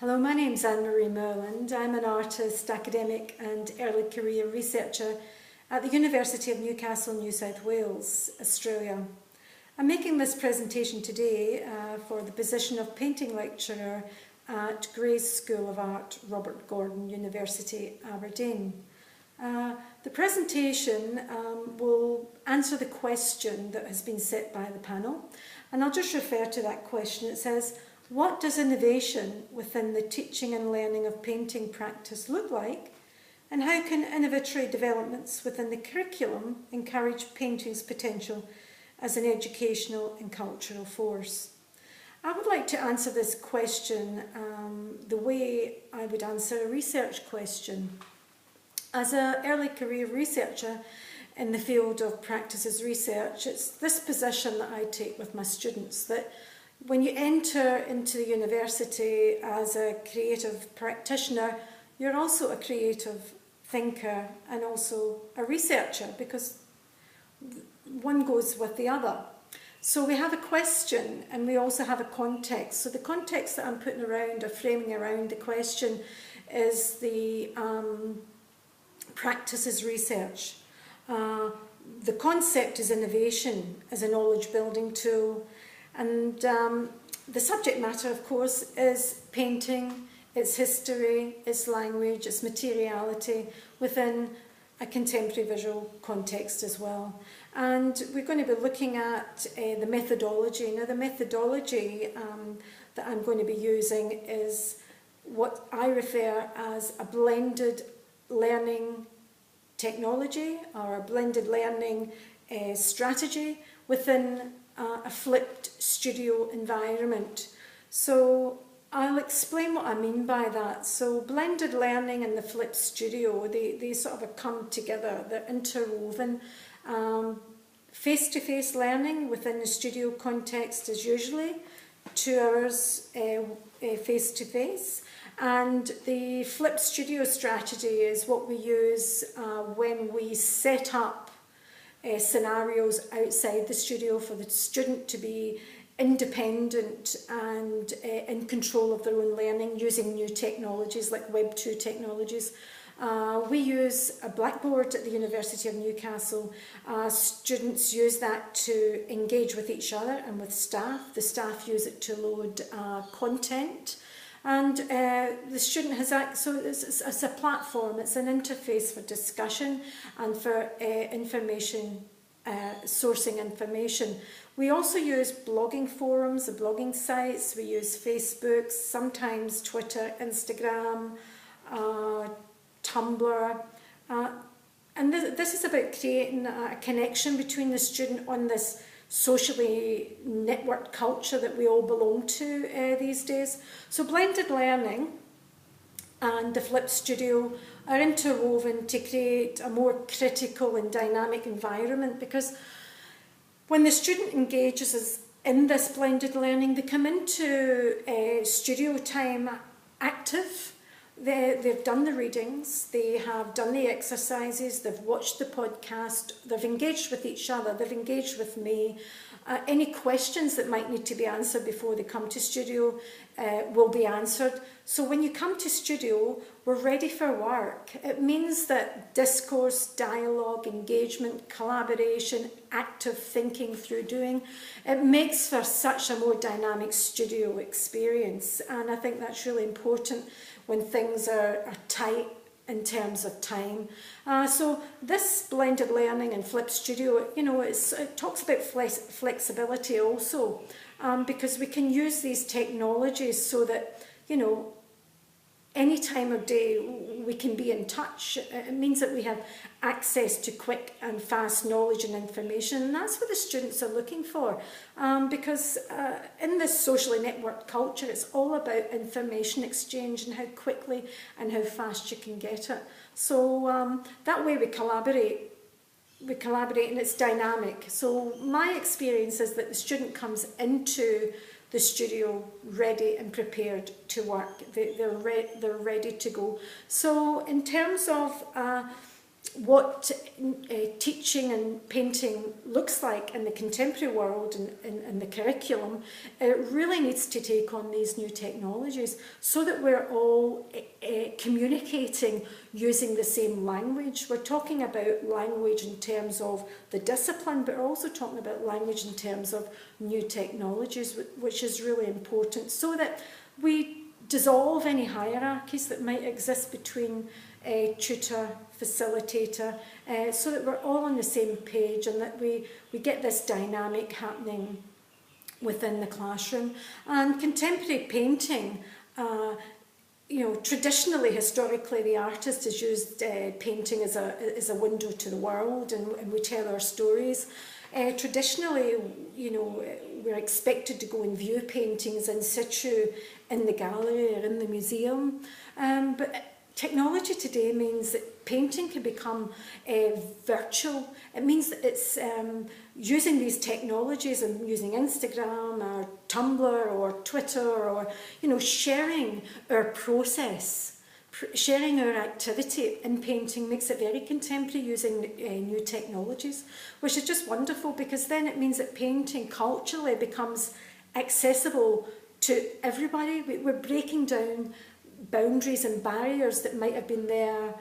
Hello, my name's Annemarie Murland. I'm an artist, academic and early career researcher at the University of Newcastle, New South Wales, Australia. I'm making this presentation today for the position of painting lecturer at Gray's School of Art, Robert Gordon University, Aberdeen. The presentation will answer the question that has been set by the panel, and I'll just refer to that question. It says, what does innovation within the teaching and learning of painting practice look like, and how can innovatory developments within the curriculum encourage painting's potential as an educational and cultural force? I would like to answer this question the way I would answer a research question. As an early career researcher in the field of practices research, it's this position that I take with my students, that when you enter into the university as a creative practitioner, you're also a creative thinker and also a researcher, because one goes with the other. So we have a question and we also have a context. So the context that I'm putting around or framing around the question is the practices research. The concept is innovation as a knowledge building tool. And the subject matter, of course, is painting, its history, its language, its materiality within a contemporary visual context as well. And we're going to be looking at the methodology. Now, the methodology that I'm going to be using is what I refer as a blended learning technology or a blended learning strategy within a flipped studio environment. So I'll explain what I mean by that. So blended learning and the flipped studio, they sort of come together, they're interwoven. Face-to-face learning within the studio context is usually 2 hours face-to-face. And the flipped studio strategy is what we use when we set up scenarios outside the studio for the student to be independent and in control of their own learning using new technologies like Web 2 technologies. We use a blackboard at the University of Newcastle. Students use that to engage with each other and with staff. The staff use it to load content. And the student has, so it's a platform, it's an interface for discussion and for information, sourcing information. We also use blogging forums, blogging sites, we use Facebook, sometimes Twitter, Instagram, Tumblr. And this is about creating a connection between the student on this socially networked culture that we all belong to these days. So blended learning and the flipped studio are interwoven to create a more critical and dynamic environment, because when the student engages in this blended learning, they come into studio time active. They've done the readings, they have done the exercises, they've watched the podcast, they've engaged with each other, they've engaged with me. Any questions that might need to be answered before they come to studio will be answered. So when you come to studio, we're ready for work. It means that discourse, dialogue, engagement, collaboration, active thinking through doing, it makes for such a more dynamic studio experience. And I think that's really important when things are tight in terms of time. So this blended learning and flipped studio, you know, it talks about flexibility also, because we can use these technologies so that, you know, any time of day we can be in touch. It means that we have access to quick and fast knowledge and information, and that's what the students are looking for, because in this socially networked culture, it's all about information exchange and how quickly and how fast you can get it. So that way we collaborate and it's dynamic. So my experience is that the student comes into the studio ready and prepared to work. They're ready to go. So in terms of what teaching and painting looks like in the contemporary world and in the curriculum, it really needs to take on these new technologies so that we're all communicating using the same language. We're talking about language in terms of the discipline, but we're also talking about language in terms of new technologies, which is really important, so that we dissolve any hierarchies that might exist between tutor, facilitator, so that we're all on the same page and that we get this dynamic happening within the classroom. And contemporary painting, traditionally, historically, the artist has used painting as a window to the world, and we tell our stories. Traditionally, we're expected to go and view paintings in situ in the gallery or in the museum. But technology today means that painting can become virtual. It means that it's using these technologies and using Instagram or Tumblr or Twitter or, sharing our process, sharing our activity in painting makes it very contemporary using new technologies, which is just wonderful, because then it means that painting culturally becomes accessible to everybody. We're breaking down boundaries and barriers that might have been there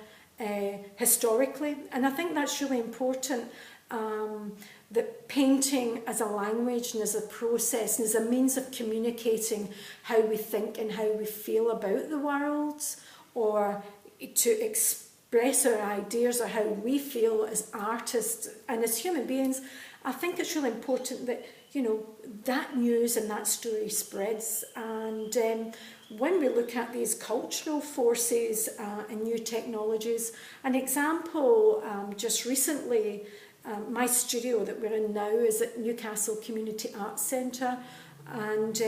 historically, and I think that's really important, that painting as a language and as a process and as a means of communicating how we think and how we feel about the world, or to express our ideas or how we feel as artists and as human beings. I think it's really important that that news and that story spreads. And when we look at these cultural forces and new technologies, an example just recently, my studio that we're in now is at Newcastle Community Arts Centre, and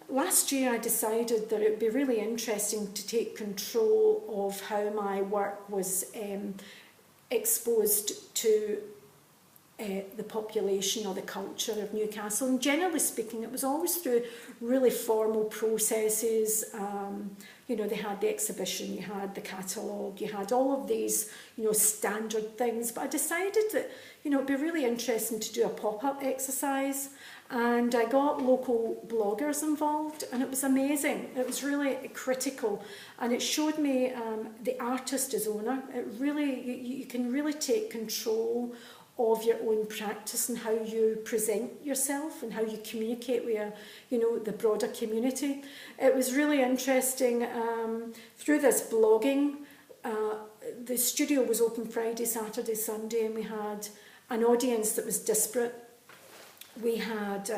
last year I decided that it would be really interesting to take control of how my work was exposed to the population or the culture of Newcastle. And generally speaking, it was always through really formal processes. They had the exhibition, you had the catalogue, you had all of these, standard things. But I decided that, it'd be really interesting to do a pop-up exercise. And I got local bloggers involved, and it was amazing. It was really critical, and it showed me the artist as owner. It really, you can really take control of your own practice and how you present yourself and how you communicate with the broader community. It was really interesting. Through this blogging, the studio was open Friday, Saturday, Sunday, and we had an audience that was disparate. We had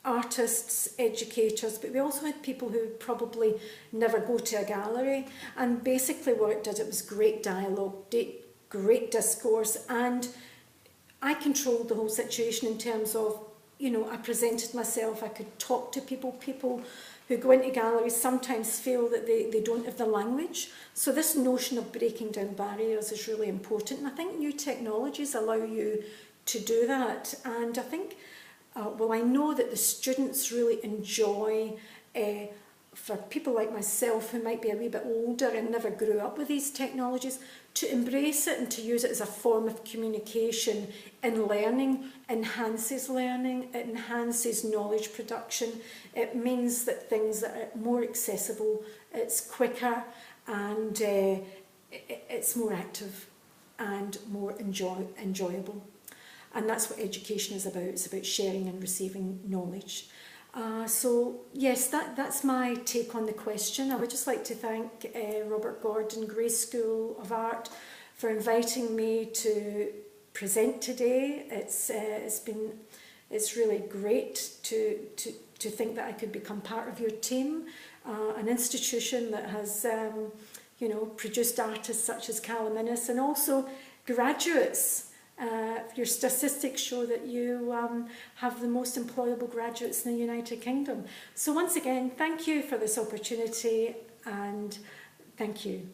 artists, educators, but we also had people who probably never go to a gallery. And basically what it did, it was great dialogue, great discourse, and I controlled the whole situation in terms of, I presented myself, I could talk to people. People who go into galleries sometimes feel that they don't have the language. So this notion of breaking down barriers is really important, and I think new technologies allow you to do that. And I think, I know that the students really enjoy, for people like myself who might be a wee bit older and never grew up with these technologies, to embrace it and to use it as a form of communication in learning enhances learning, it enhances knowledge production. It means that things are more accessible, it's quicker, and it's more active and more enjoyable. And that's what education is about. It's about sharing and receiving knowledge. So yes, that's my take on the question. I would just like to thank Robert Gordon Gray School of Art for inviting me to present today. It's really great to think that I could become part of your team, an institution that has produced artists such as Callum Innes, and also graduates. Your statistics show that you have the most employable graduates in the United Kingdom. So once again, thank you for this opportunity, and thank you.